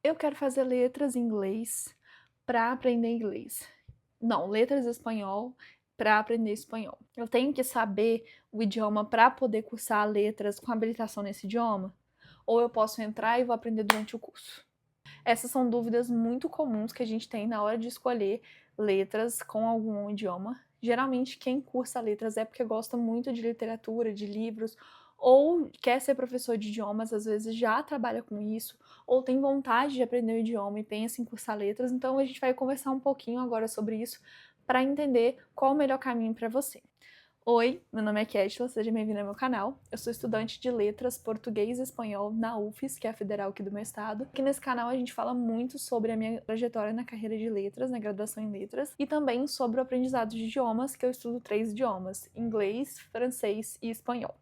eu quero fazer letras em inglês para aprender inglês. Não, letras em espanhol para aprender espanhol. Eu tenho que saber o idioma para poder cursar letras com habilitação nesse idioma? Ou eu posso entrar e vou aprender durante o curso? Essas são dúvidas muito comuns que a gente tem na hora de escolher letras com algum idioma. Geralmente quem cursa letras é porque gosta muito de literatura, de livros, ou quer ser professor de idiomas, às vezes já trabalha com isso, ou tem vontade de aprender o idioma e pensa em cursar letras. Então a gente vai conversar um pouquinho agora sobre isso para entender qual o melhor caminho para você. Oi, meu nome é Kétila, seja bem-vindo ao meu canal. Eu sou estudante de letras português e espanhol na UFES, que é a federal aqui do meu estado. Aqui nesse canal a gente fala muito sobre a minha trajetória na carreira de letras, na graduação em letras, e também sobre o aprendizado de idiomas, que eu estudo 3 idiomas: inglês, francês e espanhol.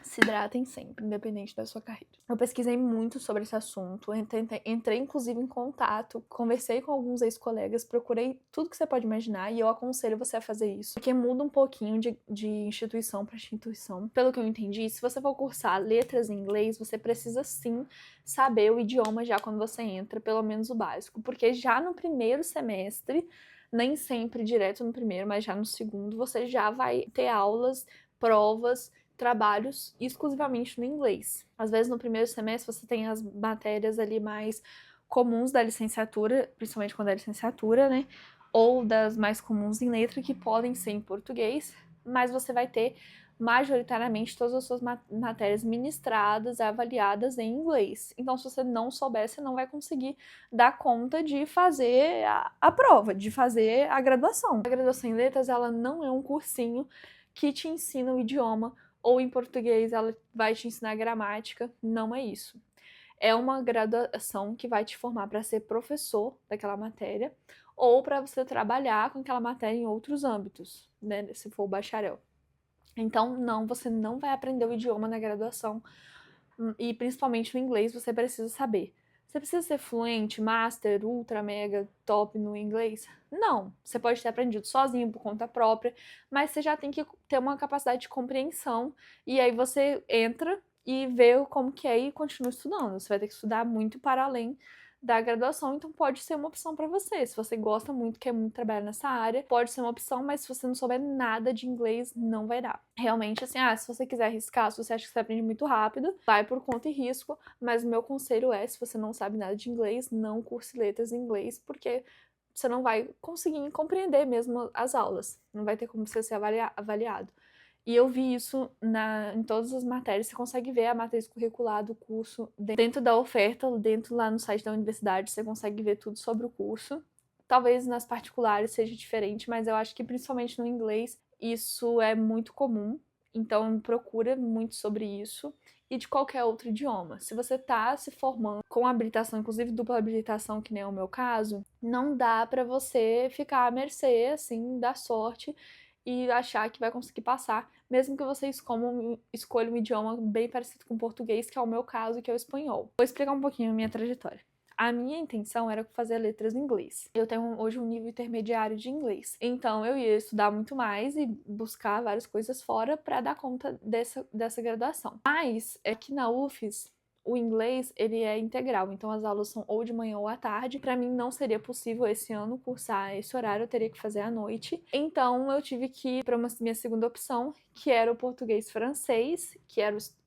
Se hidratem sempre, independente da sua carreira. Eu pesquisei muito sobre esse assunto, entrei inclusive em contato, conversei com alguns ex-colegas, procurei tudo que você pode imaginar e eu aconselho você a fazer isso, porque muda um pouquinho de instituição para instituição. Pelo que eu entendi, se você for cursar letras em inglês, você precisa sim saber o idioma já quando você entra, pelo menos o básico, porque já no primeiro semestre, nem sempre direto no primeiro, mas já no segundo, você já vai ter aulas, provas, trabalhos exclusivamente no inglês. Às vezes no primeiro semestre você tem as matérias ali mais comuns da licenciatura, principalmente quando é licenciatura, né? Ou das mais comuns em letra, que podem ser em português, mas você vai ter majoritariamente todas as suas matérias ministradas, avaliadas em inglês. Então, se você não souber, você não vai conseguir dar conta de fazer a prova, de fazer a graduação. A graduação em letras, ela não é um cursinho que te ensina o idioma, ou em português ela vai te ensinar gramática. Não é isso. É uma graduação que vai te formar para ser professor daquela matéria ou para você trabalhar com aquela matéria em outros âmbitos, né, se for o bacharel. Então, não, você não vai aprender o idioma na graduação, e principalmente o inglês você precisa saber. Você precisa ser fluente, master, ultra, mega, top no inglês? Não. Você pode ter aprendido sozinho, por conta própria, mas você já tem que ter uma capacidade de compreensão, e aí você entra e vê como que é e continua estudando. Você vai ter que estudar muito para além da graduação, então pode ser uma opção para você. Se você gosta muito, quer muito trabalhar nessa área, pode ser uma opção, mas se você não souber nada de inglês, não vai dar. Realmente, assim, se você quiser arriscar, se você acha que você aprende muito rápido, vai por conta e risco, mas o meu conselho é, se você não sabe nada de inglês, não curse letras em inglês, porque você não vai conseguir compreender mesmo as aulas, não vai ter como você ser avaliado. E eu vi isso em todas as matérias, você consegue ver a matriz curricular do curso dentro da oferta, dentro lá no site da universidade, você consegue ver tudo sobre o curso. Talvez nas particulares seja diferente, mas eu acho que principalmente no inglês isso é muito comum, então procura muito sobre isso. E de qualquer outro idioma. Se você tá se formando com habilitação, inclusive dupla habilitação, que nem é o meu caso, não dá pra você ficar à mercê, assim, da sorte e achar que vai conseguir passar, mesmo que você escolha um idioma bem parecido com o português, que é o meu caso, que é o espanhol. Vou explicar um pouquinho a minha trajetória. A minha intenção era fazer letras em inglês. Eu tenho hoje um nível intermediário de inglês. Então eu ia estudar muito mais e buscar várias coisas fora para dar conta dessa graduação. Mas aqui na UFES, o inglês, ele é integral, então as aulas são ou de manhã ou à tarde. Para mim não seria possível esse ano cursar esse horário, eu teria que fazer à noite. Então eu tive que ir para minha segunda opção, que era o português-francês,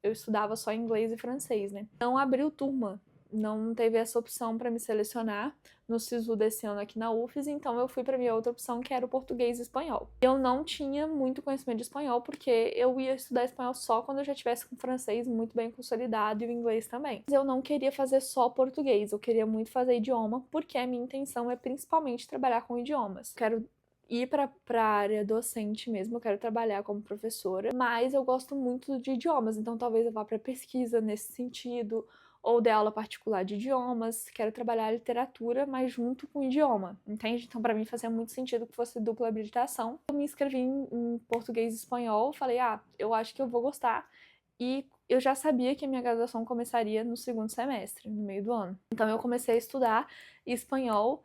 eu estudava só inglês e francês, né? Não abriu turma, não teve essa opção para me selecionar no SISU desse ano aqui na UFES, então eu fui para minha outra opção, que era o português e espanhol. Eu não tinha muito conhecimento de espanhol, porque eu ia estudar espanhol só quando eu já tivesse com o francês muito bem consolidado e o inglês também. Mas eu não queria fazer só português, eu queria muito fazer idioma, porque a minha intenção é principalmente trabalhar com idiomas. Quero ir para a área docente mesmo, eu quero trabalhar como professora, mas eu gosto muito de idiomas, então talvez eu vá para pesquisa nesse sentido, ou dei aula particular de idiomas, quero trabalhar a literatura, mas junto com o idioma, entende? Então, para mim, fazia muito sentido que fosse dupla habilitação. Eu me inscrevi em português e espanhol, falei, eu acho que eu vou gostar, e eu já sabia que a minha graduação começaria no segundo semestre, no meio do ano. Então, eu comecei a estudar espanhol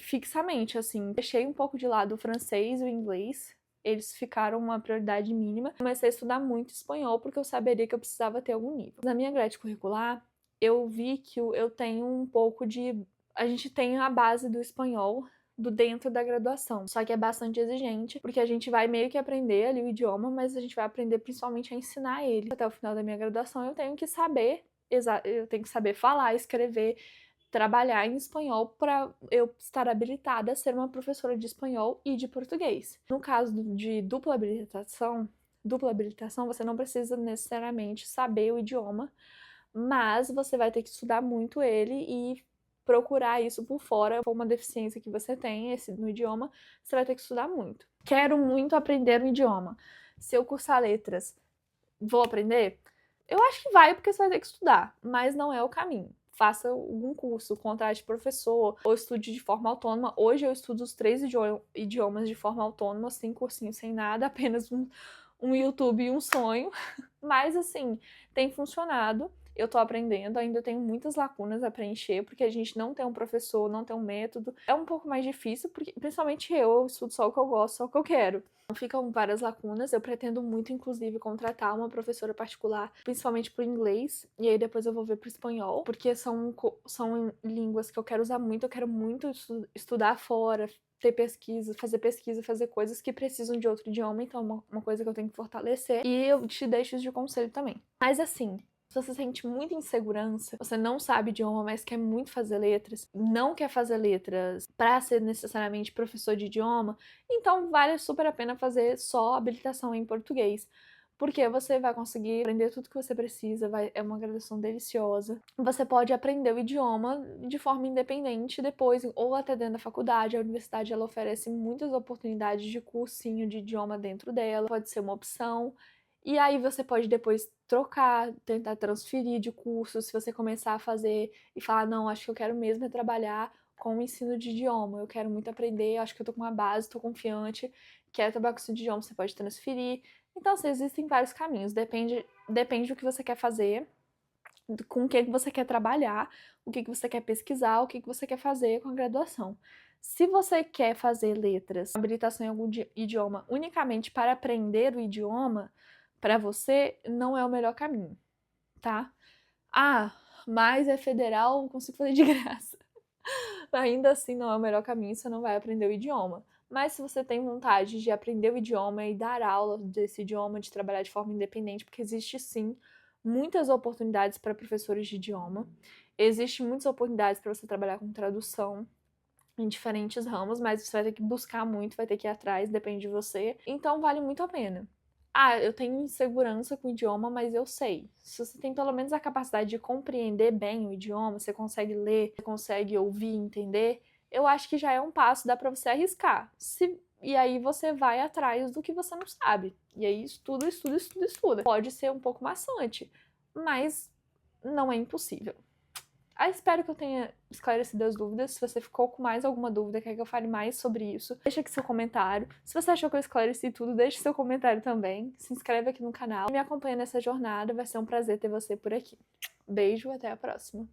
fixamente, assim, deixei um pouco de lado o francês e o inglês, eles ficaram uma prioridade mínima. Comecei a estudar muito espanhol porque eu saberia que eu precisava ter algum nível. Na minha grade curricular, eu vi que eu tenho um pouco de... A gente tem a base do espanhol do dentro da graduação, só que é bastante exigente, porque a gente vai meio que aprender ali o idioma, mas a gente vai aprender principalmente a ensinar ele. Até o final da minha graduação eu tenho que saber, eu tenho que saber falar, escrever, trabalhar em espanhol para eu estar habilitada a ser uma professora de espanhol e de português. No caso de dupla habilitação, você não precisa necessariamente saber o idioma, mas você vai ter que estudar muito ele e procurar isso por fora. Se for uma deficiência que você tem no idioma, você vai ter que estudar muito. Quero muito aprender um idioma. Se eu cursar letras, vou aprender? Eu acho que vai, porque você vai ter que estudar, mas não é o caminho. Faça algum curso, contrate professor, ou estude de forma autônoma. Hoje eu estudo os 3 idiomas de forma autônoma, sem cursinho, sem nada, apenas um YouTube e um sonho. Mas, assim, tem funcionado. Eu tô aprendendo, ainda tenho muitas lacunas a preencher, porque a gente não tem um professor, não tem um método. É um pouco mais difícil, porque principalmente eu estudo só o que eu gosto, só o que eu quero. Então ficam várias lacunas. Eu pretendo muito, inclusive, contratar uma professora particular, principalmente pro inglês, e aí depois eu vou ver pro espanhol, porque são línguas que eu quero usar muito, eu quero muito estudar fora, ter pesquisa, fazer coisas que precisam de outro idioma, então é uma coisa que eu tenho que fortalecer. E eu te deixo isso de conselho também. Mas assim, se você sente muita insegurança, você não sabe idioma, mas quer muito fazer letras, não quer fazer letras para ser necessariamente professor de idioma, então vale super a pena fazer só habilitação em português. Porque você vai conseguir aprender tudo que você precisa, é uma graduação deliciosa. Você pode aprender o idioma de forma independente depois, ou até dentro da faculdade. A universidade ela oferece muitas oportunidades de cursinho de idioma dentro dela, pode ser uma opção. E aí você pode depois trocar, tentar transferir de curso, se você começar a fazer e falar, não, acho que eu quero mesmo é trabalhar com o ensino de idioma, eu quero muito aprender, acho que eu tô com uma base, tô confiante, quero trabalhar com o ensino de idioma, você pode transferir. Então, assim, existem vários caminhos, depende do que você quer fazer, com o que você quer trabalhar, o que você quer pesquisar, o que você quer fazer com a graduação. Se você quer fazer letras, habilitação em algum idioma unicamente para aprender o idioma, para você não é o melhor caminho, tá? Ah, mas é federal, consigo fazer de graça. Ainda assim não é o melhor caminho, você não vai aprender o idioma. Mas se você tem vontade de aprender o idioma e dar aula desse idioma, de trabalhar de forma independente, porque existe sim muitas oportunidades para professores de idioma, existem muitas oportunidades para você trabalhar com tradução em diferentes ramos, mas você vai ter que buscar muito, vai ter que ir atrás, depende de você. Então vale muito a pena. Ah, eu tenho insegurança com o idioma, mas eu sei. Se você tem pelo menos a capacidade de compreender bem o idioma, você consegue ler, você consegue ouvir, entender, eu acho que já é um passo, dá pra você arriscar. E aí você vai atrás do que você não sabe. E aí estuda, estuda, estuda, estuda. Pode ser um pouco maçante, mas não é impossível. Espero que eu tenha esclarecido as dúvidas. Se você ficou com mais alguma dúvida, quer que eu fale mais sobre isso, deixa aqui seu comentário. Se você achou que eu esclareci tudo, deixe seu comentário também. Se inscreve aqui no canal e me acompanha nessa jornada. Vai ser um prazer ter você por aqui. Beijo, até a próxima.